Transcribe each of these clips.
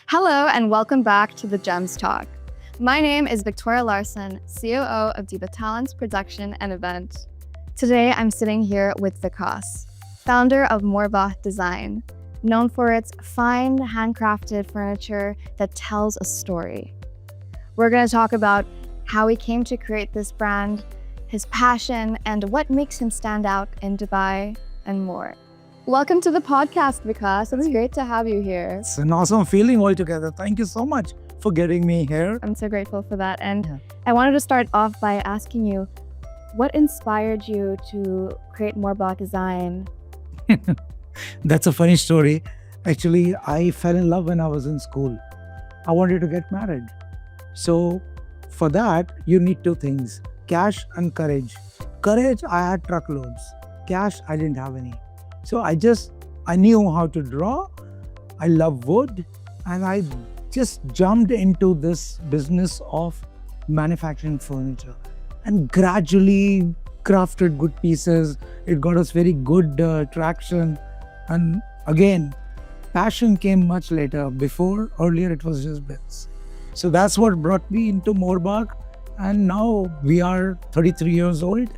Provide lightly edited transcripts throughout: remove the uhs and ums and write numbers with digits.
Hello and welcome back to the Gems Talk. My name is Victoria Larsen, COO of Diva Talents Production and Event. Today I'm sitting here with Vikas, founder of Morbagh Design, known for its fine handcrafted furniture that tells a story. We're going to talk about how he came to create this brand, his passion, and what makes him stand out in Dubai, and more. Welcome to the podcast, Vikas. It's great to have you here. It's an awesome feeling altogether. Thank you so much for getting me here. I'm so grateful for that. And I wanted to start off by asking you, what inspired you to create Morbagh Design? That's a funny story. Actually, I fell in love when I was in school. I wanted to get married. So for that, you need two things, cash and courage. Courage, I had truckloads. Cash, I didn't have any. So I knew how to draw. I love wood. And I just jumped into this business of manufacturing furniture and gradually crafted good pieces. It got us very good traction. And again, passion came much later. Earlier it was just bits. So that's what brought me into Morbagh. And now we are 33 years old.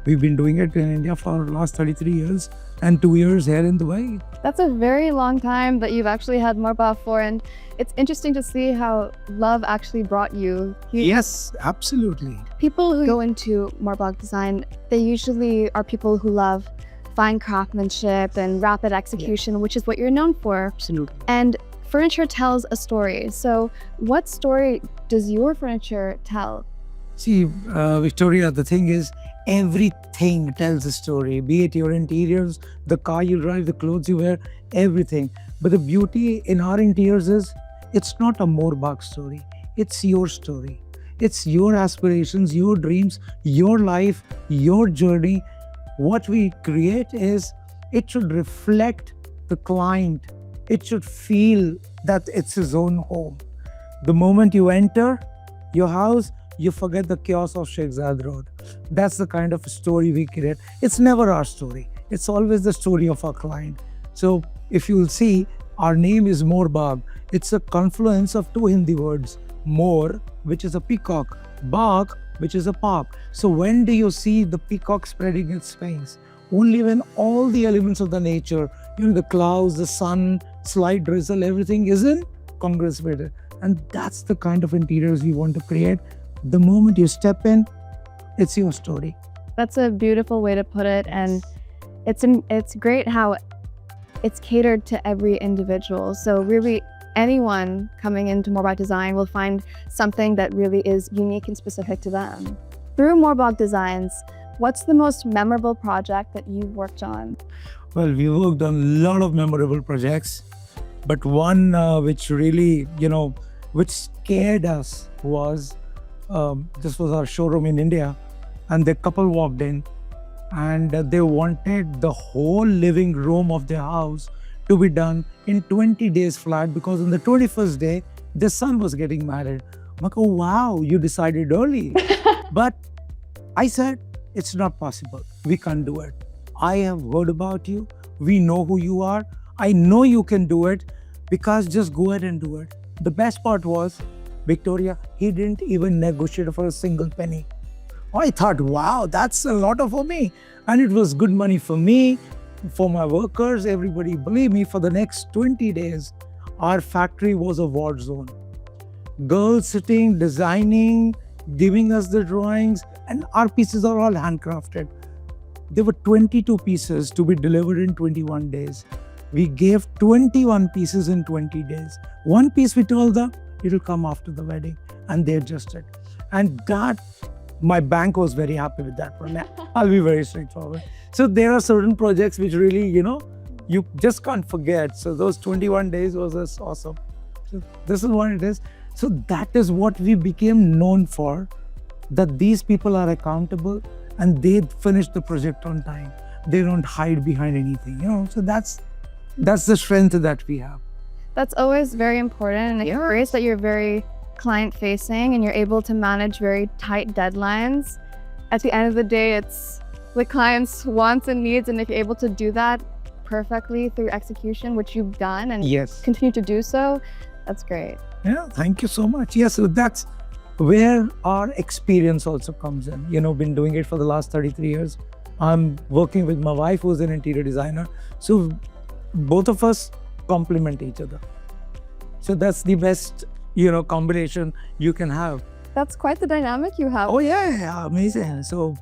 We've been doing it in India for the last 33 years and 2 years here in Dubai. That's a very long time that you've actually had Morbagh for, and it's interesting to see how love actually brought you here. Yes, absolutely. People who go into Morbagh Design, they usually are people who love fine craftsmanship and rapid execution, which is what you're known for. Absolutely. And furniture tells a story. So what story does your furniture tell? See, Victoria, the thing is, everything tells a story, be it your interiors, the car you drive, the clothes you wear, everything. But the beauty in our interiors is, it's not a Morbagh story. It's your story. It's your aspirations, your dreams, your life, your journey. What we create is, it should reflect the client. It should feel that it's his own home. The moment you enter your house, you forget the chaos of Sheikh Zayed Road. That's the kind of story we create. It's never our story. It's always the story of our client. So if you'll see, our name is Morbagh. It's a confluence of two Hindi words. Mor, which is a peacock. Bagh, which is a park. So when do you see the peacock spreading its wings? Only when all the elements of the nature, the clouds, the sun, slight drizzle, everything is in congress with it. And that's the kind of interiors we want to create. The moment you step in, it's your story. That's a beautiful way to put it, and it's great how it's catered to every individual. So really, anyone coming into Morbagh Design will find something that really is unique and specific to them. Through Morbagh Designs, what's the most memorable project that you've worked on? Well, we worked on a lot of memorable projects, but one which really, which scared us was, this was our showroom in India, and the couple walked in and they wanted the whole living room of their house to be done in 20 days flat, because on the 21st day, their son was getting married. I'm like, oh wow, you decided early. But I said, it's not possible. We can't do it. I have heard about you. We know who you are. I know you can do it, because just go ahead and do it. The best part was, Victoria, he didn't even negotiate for a single penny. I thought, wow, that's a lot for me. And it was good money for me, for my workers, everybody. Believe me, for the next 20 days, our factory was a war zone. Girls sitting, designing, giving us the drawings, and our pieces are all handcrafted. There were 22 pieces to be delivered in 21 days. We gave 21 pieces in 20 days. One piece we told them, it'll come after the wedding, and they adjusted. And that, my bank was very happy with that one. I'll be very straightforward. So there are certain projects which really, you just can't forget. So those 21 days was just awesome. So this is what it is. So that is what we became known for, that these people are accountable and they finish the project on time. They don't hide behind anything, So that's the strength that we have. That's always very important, and it's great that you're very client-facing and you're able to manage very tight deadlines. At the end of the day, it's the client's wants and needs, and if you're able to do that perfectly through execution, which you've done and continue to do so, That's great. Yeah, thank you so much. Yes, so that's where our experience also comes in. Been doing it for the last 33 years. I'm working with my wife, who's an interior designer. So both of us complement each other. So that's the best, combination you can have. That's quite the dynamic you have. Oh yeah, amazing. So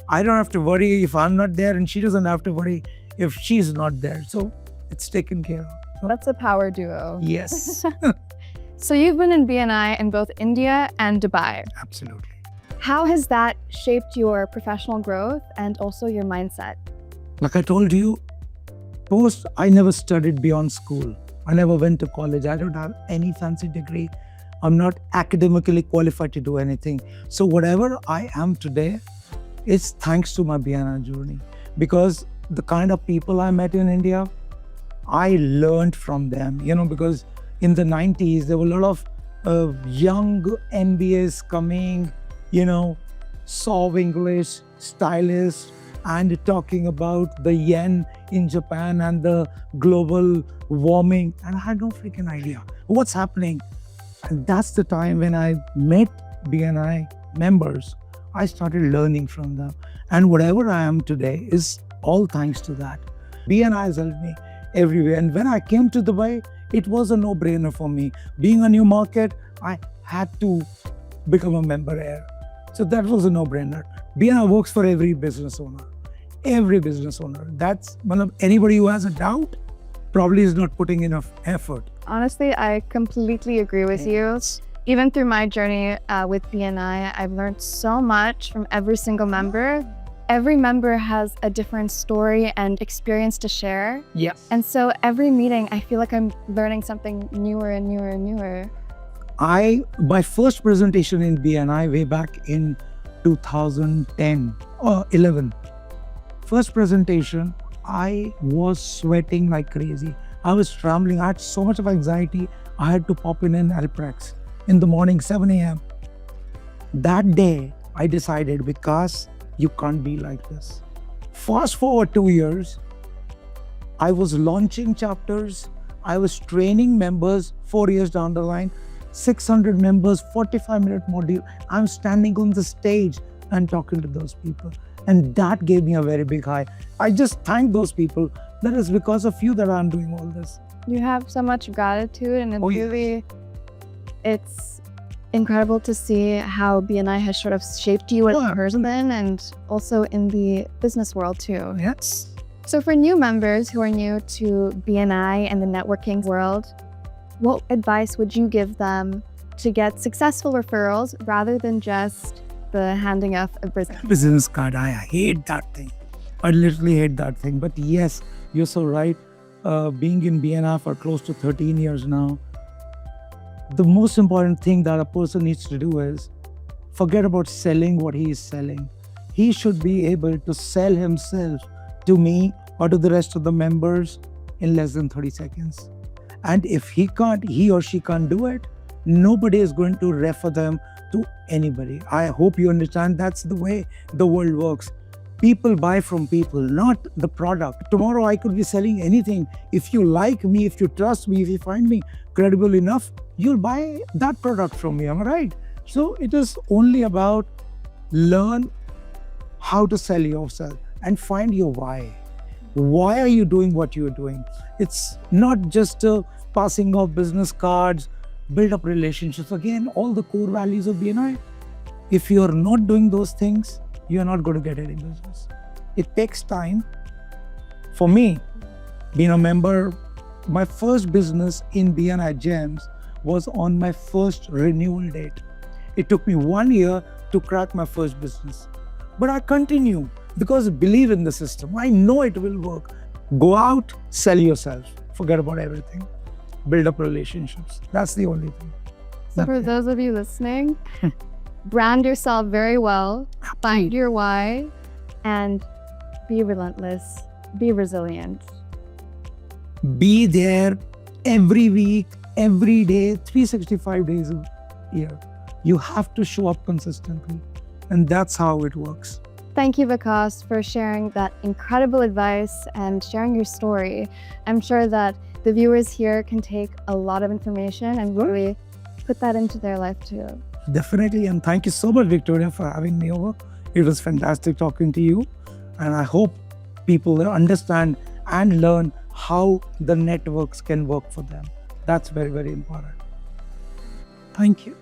I don't have to worry if I'm not there, and she doesn't have to worry if she's not there. So it's taken care of. That's a power duo. Yes, So you've been in BNI in both India and Dubai. absolutely. How has that shaped your professional growth and also your mindset? Like I told you, I never studied beyond school. I never went to college. I don't have any fancy degree. I'm not academically qualified to do anything. So whatever I am today is thanks to my BNI journey. Because the kind of people I met in India, I learned from them, because in the 90s, there were a lot of young MBAs coming, saw English, stylists, and talking about the yen in Japan and the global warming. And I had no freaking idea what's happening. And that's the time when I met BNI members. I started learning from them. And whatever I am today is all thanks to that. BNI has helped me everywhere. And when I came to Dubai, it was a no-brainer for me. Being a new market, I had to become a member here. So that was a no-brainer. BNI works for every business owner. Every business owner. That's anybody who has a doubt probably is not putting enough effort. Honestly, I completely agree with you. Even through my journey with BNI, I've learned so much from every single member. Every member has a different story and experience to share. Yes. And so every meeting, I feel like I'm learning something newer and newer and newer. My first presentation in BNI way back in 2010 or 11. First presentation, I was sweating like crazy. I was trembling. I had so much of anxiety. I had to pop in an Alprex in the morning, 7 a.m. That day, I decided, Vikas, you can't be like this. Fast forward 2 years, I was launching chapters. I was training members 4 years down the line, 600 members, 45-minute module. I'm standing on the stage and talking to those people. And that gave me a very big high. I just thank those people. That is because of you that I'm doing all this. You have so much gratitude, and it's incredible to see how BNI has sort of shaped you as a person and also in the business world too. Yes. So for new members who are new to BNI and the networking world, what advice would you give them to get successful referrals rather than just the handing off a business card? I hate that thing. I literally hate that thing. But yes, you're so right. Being in BNI for close to 13 years now, the most important thing that a person needs to do is forget about selling what he is selling. He should be able to sell himself to me or to the rest of the members in less than 30 seconds. And if he or she can't do it, nobody is going to refer them to anybody. I hope you understand that's the way the world works. People buy from people, not the product. Tomorrow I could be selling anything. If you like me, if you trust me, if you find me credible enough, you'll buy that product from me. Am I right? So it is only about learn how to sell yourself and find your why. Why are you doing what you're doing? It's not just passing off business cards, build up relationships. Again, all the core values of BNI. If you're not doing those things, you're not going to get any business. It takes time. For me, being a member, my first business in BNI Gems was on my first renewal date. It took me 1 year to crack my first business. But I continue because I believe in the system. I know it will work. Go out, sell yourself. Forget about everything. Build up relationships. That's the only thing. So for those of you listening, brand yourself very well, find your why, and be relentless, be resilient. Be there every week, every day, 365 days a year. You have to show up consistently. And that's how it works. Thank you, Vikas, for sharing that incredible advice and sharing your story. I'm sure that the viewers here can take a lot of information and really put that into their life too. Definitely. And thank you so much, Victoria, for having me over. It was fantastic talking to you. And I hope people understand and learn how the networks can work for them. That's very, very important. Thank you.